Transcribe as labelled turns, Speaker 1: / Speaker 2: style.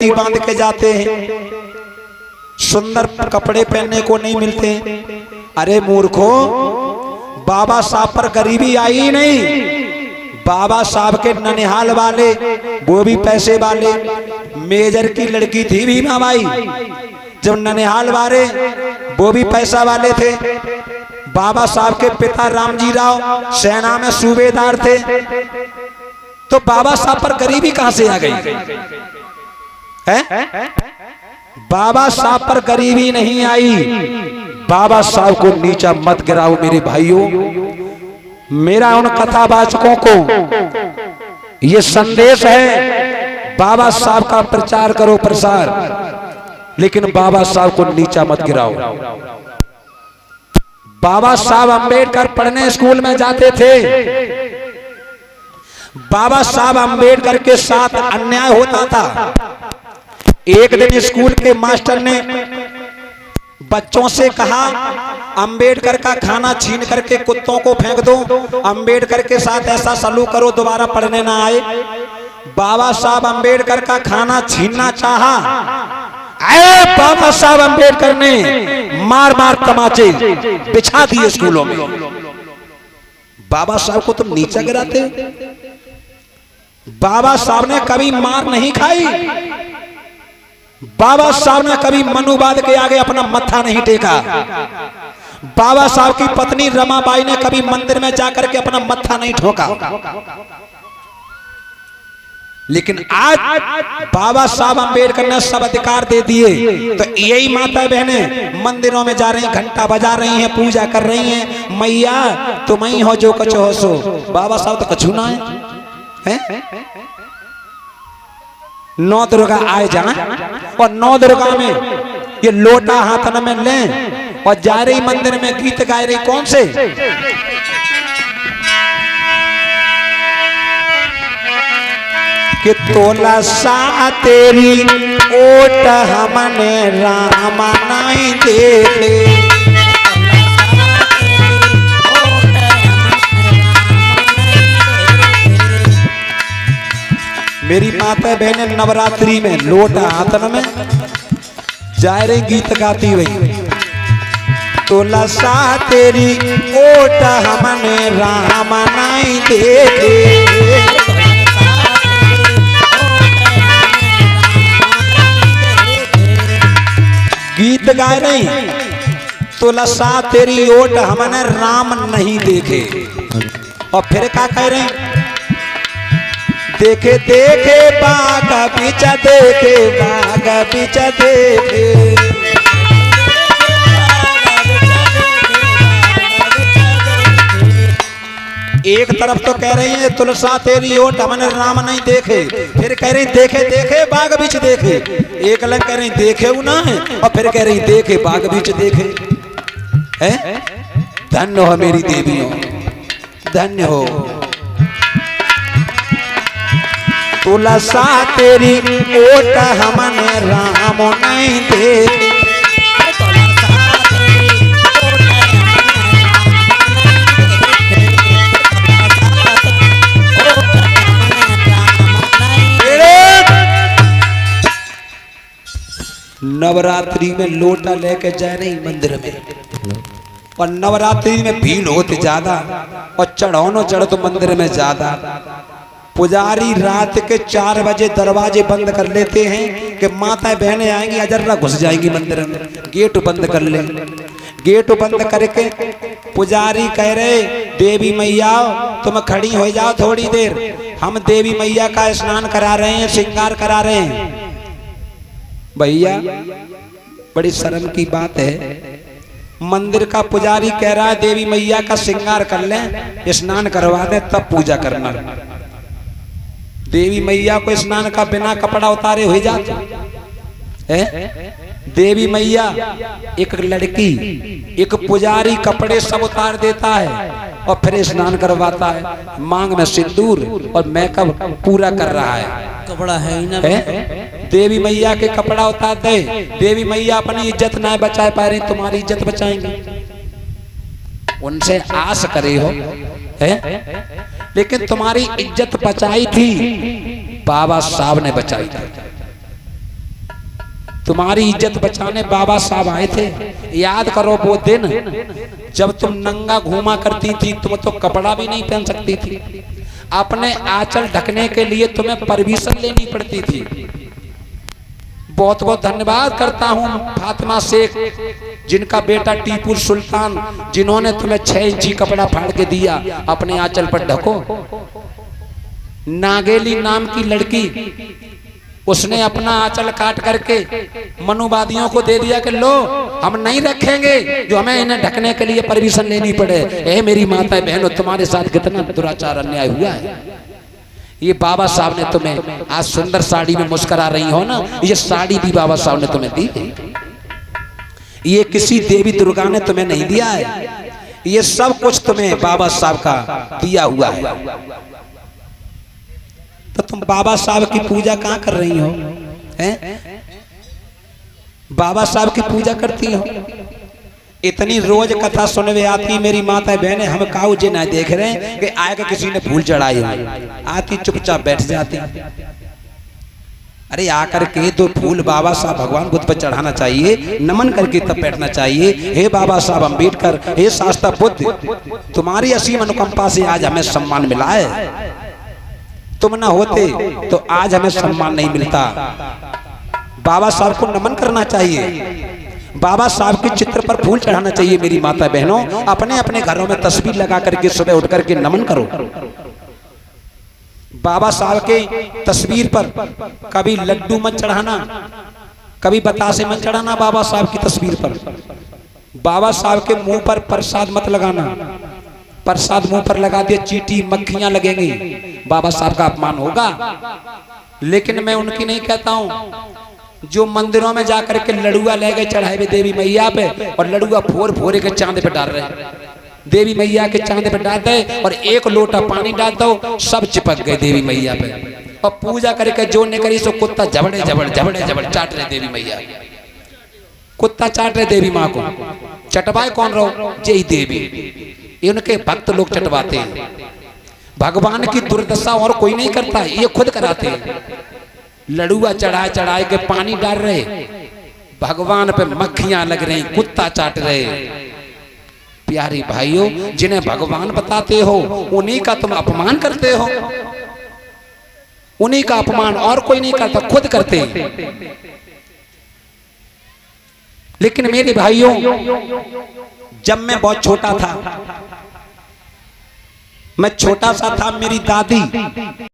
Speaker 1: बांध के जाते हैं, सुंदर कपड़े पहनने को नहीं मिलते। अरे मूर्खो, बाबा साहब पर गरीबी आई ही नहीं। बाबा साहब के ननिहाल वाले, वो भी पैसे वाले, मेजर की लड़की थी भीमा बाई, जब ननिहाल वाले वो भी पैसा वाले थे। बाबा साहब के पिता रामजी राव सेना में सूबेदार थे। तो बाबा साहब पर गरीबी कहां से आ गई है? बाबा साहब पर गरीबी नहीं आई। बाबा साहब को नीचा मत गिराओ मेरे भाइयों। मेरा उन कथावाचकों को ये संदेश है, बाबा साहब का प्रचार करो, प्रसार, लेकिन बाबा साहब को नीचा मत गिराओ। बाबा साहब अंबेडकर पढ़ने स्कूल में जाते थे। बाबा साहब अंबेडकर के साथ अन्याय होता था। एक दिन स्कूल के मास्टर ने बच्चों से कहा, अंबेडकर का खाना छीन करके कुत्तों को फेंक दो, अंबेडकर के साथ ऐसा सलूक करो दोबारा पढ़ने ना आए। बाबा साहब अंबेडकर का खाना छीनना चाहा। बाबा साहब अंबेडकर ने मार मार तमाचे बिछा दिए स्कूलों में। बाबा साहब को तुम नीचा गिराते। बाबा साहब ने कभी मार नहीं खाई। बाबा साहब ने कभी मनुवाद के आगे अपना मत्था नहीं टेका। बाबा साहब की पत्नी रमाबाई ने कभी मंदिर में जाकर के अपना मत्था नहीं ठोका। लेकिन आज बाबा साहब अंबेडकर ने सब अधिकार दे दिए, तो यही माता बहनें मंदिरों में जा रही, घंटा बजा रही हैं, पूजा कर रही हैं। मैया तुम ही हो जो कछ हो सो, बाबा साहब तो कछु ना है। नौ दुर्गा आए जाना, और नौ दुर्गा में ये लोटा हाथ में लें और जा रही मंदिर में गीत गा रही। कौन से? कि तोला सा तेरी ओट हमने राम नहीं देखे। मेरी माता बहने नवरात्रि में लोटा हाथन में जा रही, गीत गाती हुई। तोला सा तेरी ओट हमने राम नहीं देखे। गीत गाए नहीं, तुलसा तेरी ओट हमने राम नहीं देखे। और फिर क्या कह रहे हैं? देखे देखे बाग बीच देखे, बाग बीच देखे। एक तरफ तो कह रही है तुलसा तेरी ओट हमने राम नहीं देखे, फिर कह रही देखे देखे बाग बीच देखे। एक अलग कह रही देखे ना है, और फिर कह रही देखे बाग बीच देखे। है धन्य हो मेरी देवियों, धन्य हो। तुलसा तेरी ओट हमने राम नहीं देखे। नवरात्रि में लोटा लेके जा रही मंदिर में, और नवरात्रि में भीड़ होती ज्यादा, और चढ़ौनो चढ़ तो मंदिर में ज्यादा। पुजारी रात के 4 बजे दरवाजे बंद कर लेते हैं कि माता बहनें आएंगी, अजर्रा घुस जाएंगी मंदिर में। गेट बंद कर ले। गेट बंद करके पुजारी कह रहे देवी मैया तुम खड़ी हो जाओ थोड़ी देर, हम देवी मैया का स्नान करा रहे हैं, श्रृंगार करा रहे हैं। भैया बड़ी शर्म की बात है, मंदिर का पुजारी कह रहा है देवी मैया का श्रृंगार कर लें, स्नान करवा दे तब पूजा करना। देवी मैया को स्नान का बिना कपड़ा उतारे हो जाते है। देवी मैया एक लड़की, एक पुजारी कपड़े सब उतार देता है और फिर स्नान करवाता है। मांग में सिंदूर और मेकअप पूरा कर रहा है।
Speaker 2: कपड़ा है ही ना
Speaker 1: है? देवी मैया के कपड़ा उतार दे, देवी मैया अपनी इज्जत ना बचा पा रही, तुम्हारी इज्जत बचाएंगे। उनसे आस करे हो है? लेकिन तुम्हारी इज्जत बचाई थी बाबा साहब ने बचाई थी। तुम्हारी इज्जत बचाने बाबा साहब आए थे। याद करो वो दिन जब तुम नंगा घूमा करती थी, तुम तो कपड़ा भी नहीं पहन सकती थी। अपने आंचल ढकने के लिए तुम्हें परमिशन लेनी पड़ती थी। बहुत बहुत धन्यवाद करता हूँ फातिमा शेख, जिनका बेटा टीपू सुल्तान, जिन्होंने तुम्हें 6 इंची कपड़ा फाड़ के दिया, अपने आंचल पर ढको। नागेली नाम की लड़की, उसने अपना आंचल काट करके मनुवादियों को दे दिया कि लो हम नहीं रखेंगे जो हमें इन्हें ढकने के लिए परमिशन लेनी पड़े। ए मेरी माता बहनों, तुम्हारे साथ कितना दुराचार अन्याय हुआ है। ये बाबा साहब ने तुम्हें आज सुंदर साड़ी में मुस्कुरा रही हो ना, ये साड़ी भी बाबा साहब ने तुम्हें दी है। ये किसी देवी दुर्गा ने तुम्हें नहीं दिया है, ये सब कुछ तुम्हें बाबा साहब का दिया हुआ है। तो तुम बाबा साहब की पूजा कहाँ कर रही हो? हैं? बाबा साहब की पूजा करती हो? इतनी रोज कथा सुनने आती मेरी माता बहने, हम काऊ जी ना देख रहे हैं कि आगे किसी ने फूल चढ़ाई हो, आती चुपचाप बैठ जाती। अरे आकर के तो फूल बाबा साहब भगवान बुद्ध पर चढ़ाना चाहिए, नमन करके तब बैठना चाहिए। हे बाबा साहब अम्बेडकर, हे शास्ता बुद्ध, तुम्हारी असीम अनुकंपा से आज हमें सम्मान मिला है। तुम ना होते तो आज हमें सम्मान नहीं मिलता। बाबा साहब को नमन करना चाहिए, बाबा साहब के चित्र पर फूल चढ़ाना चाहिए। मेरी माता बहनों, अपने अपने घरों में तस्वीर लगा करके सुबह उठ करके नमन करो। बाबा साहब के तस्वीर पर कभी लड्डू मत चढ़ाना, कभी बतासे मत चढ़ाना बाबा साहब की तस्वीर पर। बाबा साहब के मुंह पर प्रसाद मत लगाना, प्रसाद मुंह पर लगा दिया चींटी मक्खियां लगेंगी, बाबा साहब का अपमान होगा। लेकिन मैं उनकी नहीं कहता हूं जो मंदिरों में जाकर के लड़ुआ ले गए चढ़ाए हुए देवी मैया पे, और लड़ुआ फोर फोरे के चांद पे डाल रहे हैं। देवी मैया के चांद पे डाल दे और एक लोटा पानी डाल दो, सब चिपक गए देवी मैया पे। और पूजा करके जो ने करी सो कुत्ता झबड़े झबड़ झबड़े झबड़ चाट रहे देवी मैया, कुत्ता चाट रहे देवी माँ को। चटवाए कौन रहो? जय देवी, इनके भक्त लोग चटवाते हैं। भगवान की दुर्दशा और कोई नहीं करता, ये खुद कराते हैं। लड़ुआ चढ़ाए चढ़ाए के पानी डाल रहे, भगवान पे मक्खियां लग रही, कुत्ता चाट रहे। प्यारे भाइयों, जिन्हें भगवान बताते हो उन्हीं का तुम अपमान करते हो। उन्हीं का अपमान और कोई नहीं करता, खुद करते हैं। लेकिन मेरे भाइयों, जब मैं बहुत छोटा था, मैं छोटा सा था, मेरी दादी